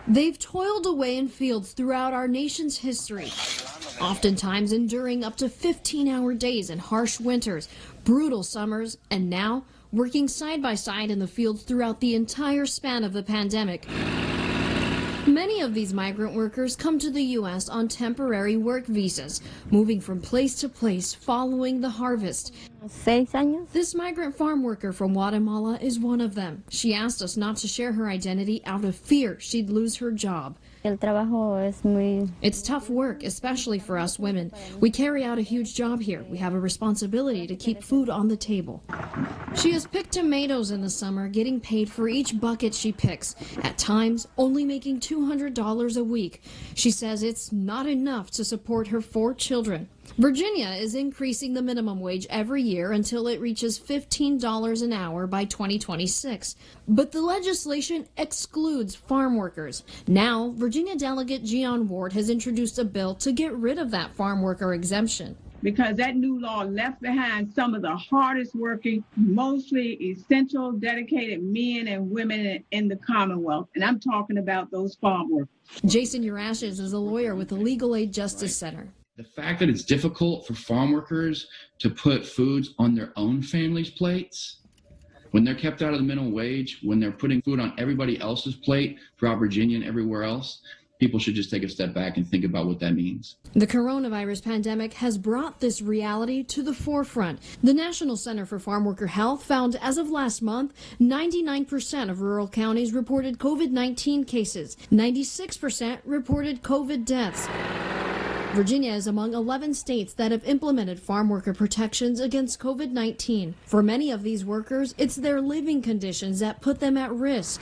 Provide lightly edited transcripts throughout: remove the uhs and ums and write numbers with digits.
They've toiled away in fields throughout our nation's history, oftentimes enduring up to 15-hour days in harsh winters, brutal summers, and now working side by side in the fields throughout the entire span of the pandemic. Many of these migrant workers come to the U.S. on temporary work visas, moving from place to place following the harvest. This migrant farm worker from Guatemala is one of them. She asked us not to share her identity out of fear she'd lose her job. It's tough work, especially for us women. We carry out a huge job here. We have a responsibility to keep food on the table. She has picked tomatoes in the summer, getting paid for each bucket she picks, at times only making $200 a week. She says it's not enough to support her 4 children. Virginia is increasing the minimum wage every year until it reaches $15 an hour by 2026. But the legislation excludes farm workers. Now, Virginia Delegate Gian Ward has introduced a bill to get rid of that farm worker exemption. Because that new law left behind some of the hardest working, mostly essential, dedicated men and women in the Commonwealth. And I'm talking about those farm workers. Jason Urashes is a lawyer with the Legal Aid Justice Center. The fact that it's difficult for farm workers to put foods on their own families' plates, when they're kept out of the minimum wage, when they're putting food on everybody else's plate throughout Virginia and everywhere else, people should just take a step back and think about what that means. The coronavirus pandemic has brought this reality to the forefront. The National Center for Farm Worker Health found as of last month, 99% of rural counties reported COVID-19 cases. 96% reported COVID deaths. Virginia is among 11 states that have implemented farm worker protections against COVID-19. For many of these workers, it's their living conditions that put them at risk.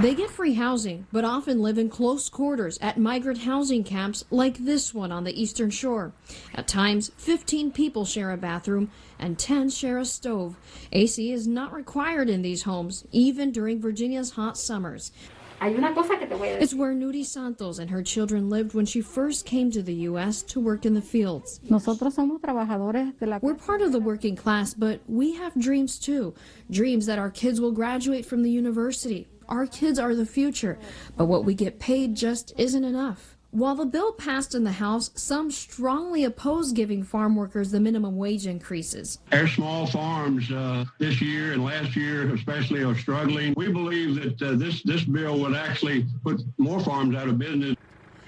They get free housing, but often live in close quarters at migrant housing camps like this one on the Eastern Shore. At times, 15 people share a bathroom and 10 share a stove. AC is not required in these homes, even during Virginia's hot summers. It's where Nuri Santos and her children lived when she first came to the U.S. to work in the fields. We're part of the working class, but we have dreams too. Dreams that our kids will graduate from the university. Our kids are the future, but what we get paid just isn't enough. While the bill passed in the House, some strongly oppose giving farm workers the minimum wage increases. Our small farms this year and last year especially are struggling. We believe that this bill would actually put more farms out of business.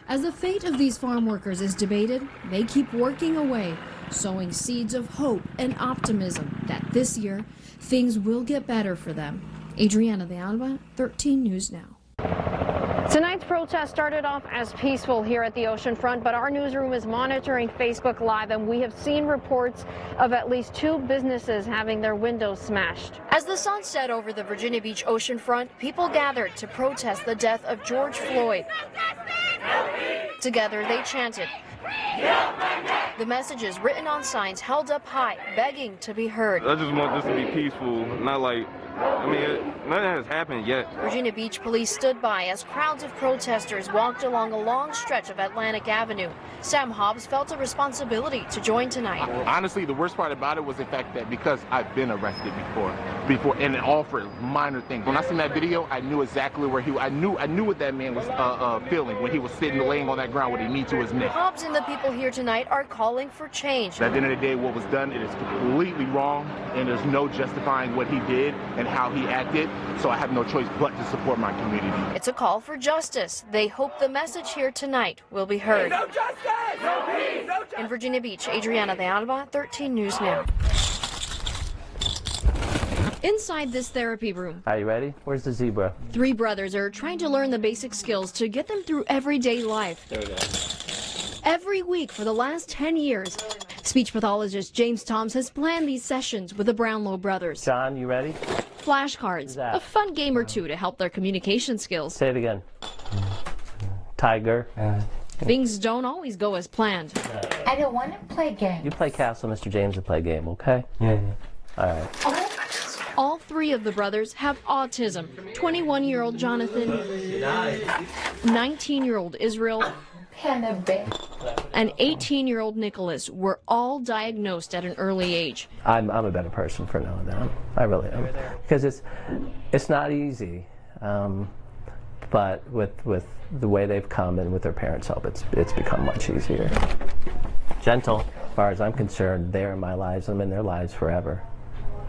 As the fate of these farm workers is debated, they keep working away, sowing seeds of hope and optimism that this year things will get better for them. Adriana De Alba, 13 News Now. Tonight's protest started off as peaceful here at the oceanfront, but our newsroom is monitoring Facebook Live, and we have seen reports of at least 2 businesses having their windows smashed. As the sun set over the Virginia Beach oceanfront, people gathered to protest the death of George Floyd. Together, they chanted. The messages written on signs held up high, begging to be heard. I just want this to be peaceful, not like, nothing has happened yet. Virginia Beach police stood by as crowds of protesters walked along a long stretch of Atlantic Avenue. Sam Hobbs felt a responsibility to join tonight. Honestly, the worst part about it was the fact that because I've been arrested before, and all for minor things. When I seen that video, I knew exactly where I knew what that man was feeling when he was sitting, laying on that ground with a knee to his neck. Hobbs and the people here tonight are calling for change. At the end of the day, what was done, it is completely wrong, and there's no justifying what he did and how he acted, so I have no choice but to support my community. It's a call for justice. They hope the message here tonight will be heard. No justice! No peace! No justice! In Virginia Beach, Adriana De Alba, 13 News Now. Inside this therapy room. Are you ready? Where's the zebra? 3 brothers are trying to learn the basic skills to get them through everyday life. There we go. Every week for the last 10 years, speech pathologist James Toms has planned these sessions with the Brownlow brothers. John, you ready? Flashcards, a fun game or two to help their communication skills. Say it again. Tiger. Things don't always go as planned. I don't want to play games. You play castle, Mr. James will play game, okay? Yeah. All right. All 3 of the brothers have autism. 21-year-old Jonathan, 19-year-old Israel, and 18-year-old Nicholas were all diagnosed at an early age. I'm a better person for knowing that. I really am. Because it's not easy. But with the way they've come and with their parents' help, it's become much easier. Gentle, as far as I'm concerned, they're in my lives. I'm in their lives forever.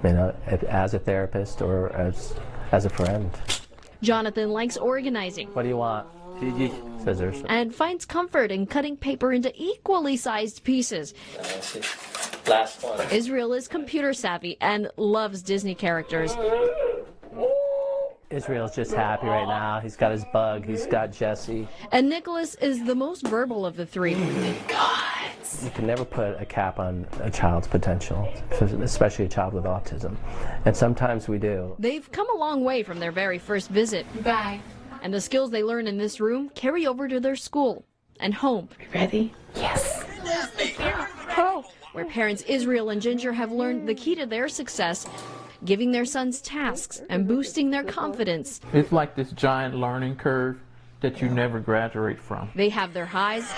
You know, as a therapist or as a friend. Jonathan likes organizing. What do you want? Scissors. And finds comfort in cutting paper into equally sized pieces. Last one. Israel is computer savvy and loves Disney characters. Israel's just happy right now. He's got his bug. He's got Jesse. And Nicholas is the most verbal of the three. You can never put a cap on a child's potential, especially a child with autism. And sometimes we do. They've come a long way from their very first visit. Bye. And the skills they learn in this room carry over to their school and home. Ready? Yes. Oh. Where parents Israel and Ginger have learned the key to their success, giving their sons tasks and boosting their confidence. It's like this giant learning curve that you never graduate from. They have their highs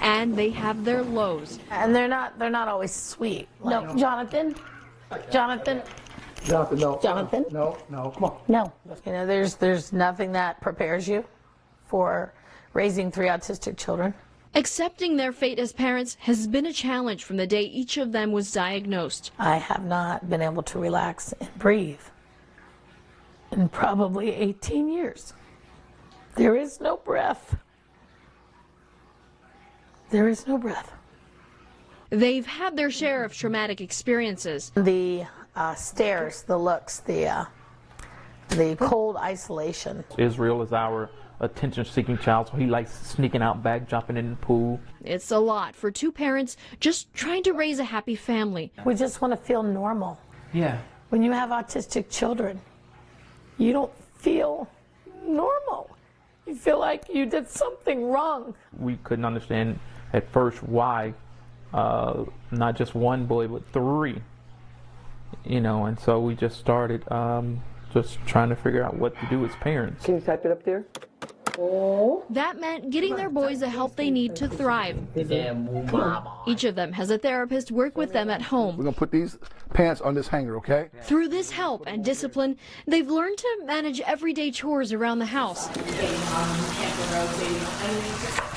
and they have their lows. And they're not always sweet. No, Jonathan. Jonathan. Jonathan, no. Jonathan. No, come on. No. You know, there's nothing that prepares you for raising 3 autistic children. Accepting their fate as parents has been a challenge from the day each of them was diagnosed. I have not been able to relax and breathe in probably 18 years. There is no breath. There is no breath. They've had their share of traumatic experiences. The stares, the looks, the cold isolation. Israel is our attention-seeking child, so he likes sneaking out back, jumping in the pool. It's a lot for 2 parents just trying to raise a happy family. We just want to feel normal. Yeah. When you have autistic children, you don't feel normal. You feel like you did something wrong. We couldn't understand at first why not just 1 boy, but 3. You know, and so we just started just trying to figure out what to do as parents. Can you type it up there? That meant getting their boys the help they need to thrive. Each of them has a therapist work with them at home. We're going to put these pants on this hanger, okay? Through this help and discipline, they've learned to manage everyday chores around the house.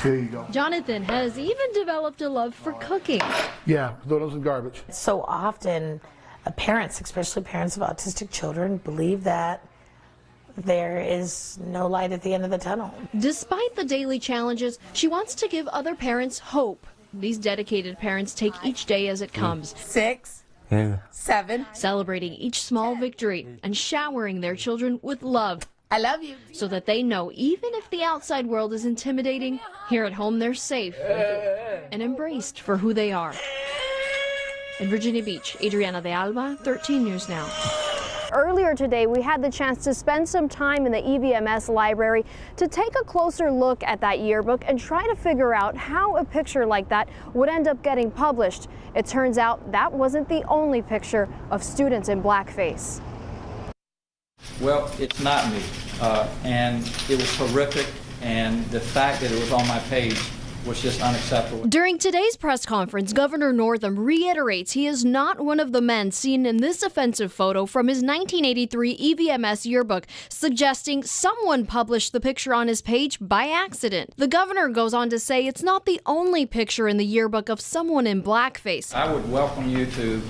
Here you go. Jonathan has even developed a love for cooking. Yeah, throw those in garbage. So often, parents, especially parents of autistic children, believe that there is no light at the end of the tunnel. Despite the daily challenges, she wants to give other parents hope. These dedicated parents take each day as it comes. 6, 7. Celebrating each small victory and showering their children with love. I love you. So that they know even if the outside world is intimidating, here at home they're safe and embraced for who they are. In Virginia Beach, Adriana De Alba, 13 News Now. Earlier today, we had the chance to spend some time in the EVMS library to take a closer look at that yearbook and try to figure out how a picture like that would end up getting published. It turns out that wasn't the only picture of students in blackface. Well, it's not me, and it was horrific, and the fact that it was on my page was just unacceptable. During today's press conference, Governor Northam reiterates he is not one of the men seen in this offensive photo from his 1983 EVMS yearbook, suggesting someone published the picture on his page by accident. The governor goes on to say it's not the only picture in the yearbook of someone in blackface. I would welcome you to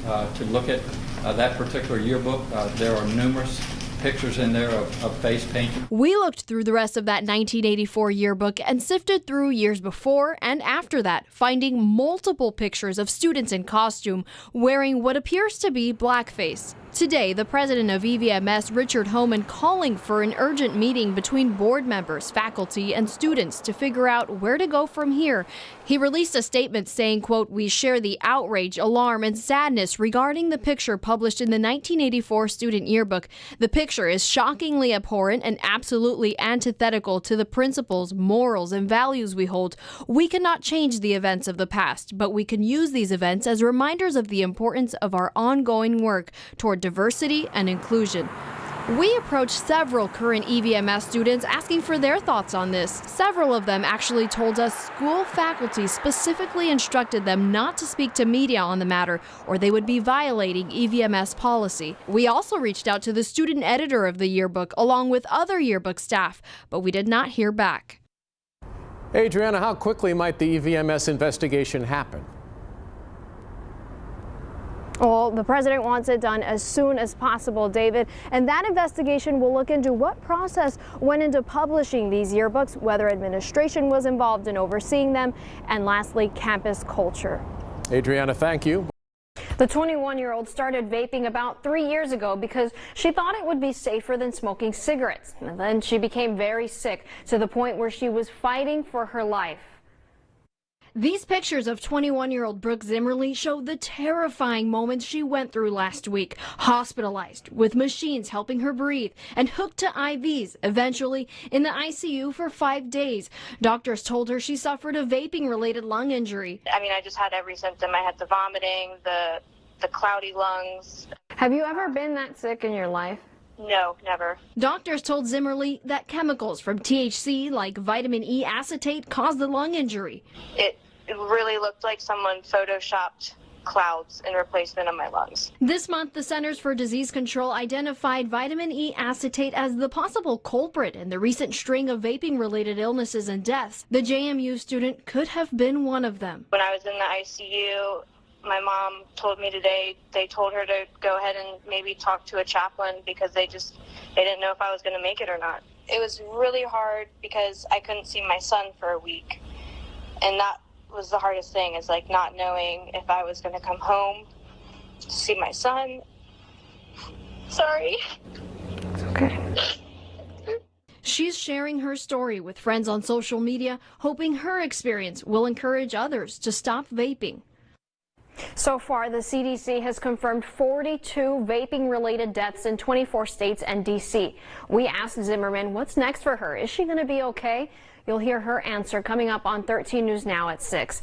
look at that particular yearbook. There are numerous pictures in there of face painting. We looked through the rest of that 1984 yearbook and sifted through years before and after that, finding multiple pictures of students in costume wearing what appears to be blackface. Today, the president of EVMS, Richard Homan, calling for an urgent meeting between board members, faculty, and students to figure out where to go from here. He released a statement saying, quote, "We share the outrage, alarm, and sadness regarding the picture published in the 1984 student yearbook. The picture is shockingly abhorrent and absolutely antithetical to the principles, morals, and values we hold. We cannot change the events of the past, but we can use these events as reminders of the importance of our ongoing work toward diversity and inclusion." We approached several current EVMS students asking for their thoughts on this. Several of them actually told us school faculty specifically instructed them not to speak to media on the matter, or they would be violating EVMS policy. We also reached out to the student editor of the yearbook along with other yearbook staff, but we did not hear back. Adriana, how quickly might the EVMS investigation happen? Well, the president wants it done as soon as possible, David, and that investigation will look into what process went into publishing these yearbooks, whether administration was involved in overseeing them, and lastly, campus culture. Adriana, thank you. The 21-year-old started vaping about 3 years ago because she thought it would be safer than smoking cigarettes. And then she became very sick to the point where she was fighting for her life. These pictures of 21-year-old Brooke Zimmerly show the terrifying moments she went through last week, hospitalized with machines helping her breathe and hooked to IVs, eventually in the ICU for 5 days. Doctors told her she suffered a vaping-related lung injury. I mean, I just had every symptom. I had the vomiting, the cloudy lungs. Have you ever been that sick in your life? No, never. Doctors told Zimmerly that chemicals from THC, like vitamin E acetate, caused the lung injury. It really looked like someone photoshopped clouds in replacement of my lungs. This month, the Centers for Disease Control identified vitamin E acetate as the possible culprit in the recent string of vaping-related illnesses and deaths. The JMU student could have been one of them. When I was in the ICU, my mom told me today they told her to go ahead and maybe talk to a chaplain because they didn't know if I was going to make it or not. It was really hard because I couldn't see my son for a week. And that was the hardest thing, is like not knowing if I was going to come home to see my son. Sorry. It's okay. She's sharing her story with friends on social media, hoping her experience will encourage others to stop vaping. So far, the CDC has confirmed 42 vaping-related deaths in 24 states and D.C. We asked Zimmerman what's next for her. Is she going to be okay? You'll hear her answer coming up on 13 News Now at 6.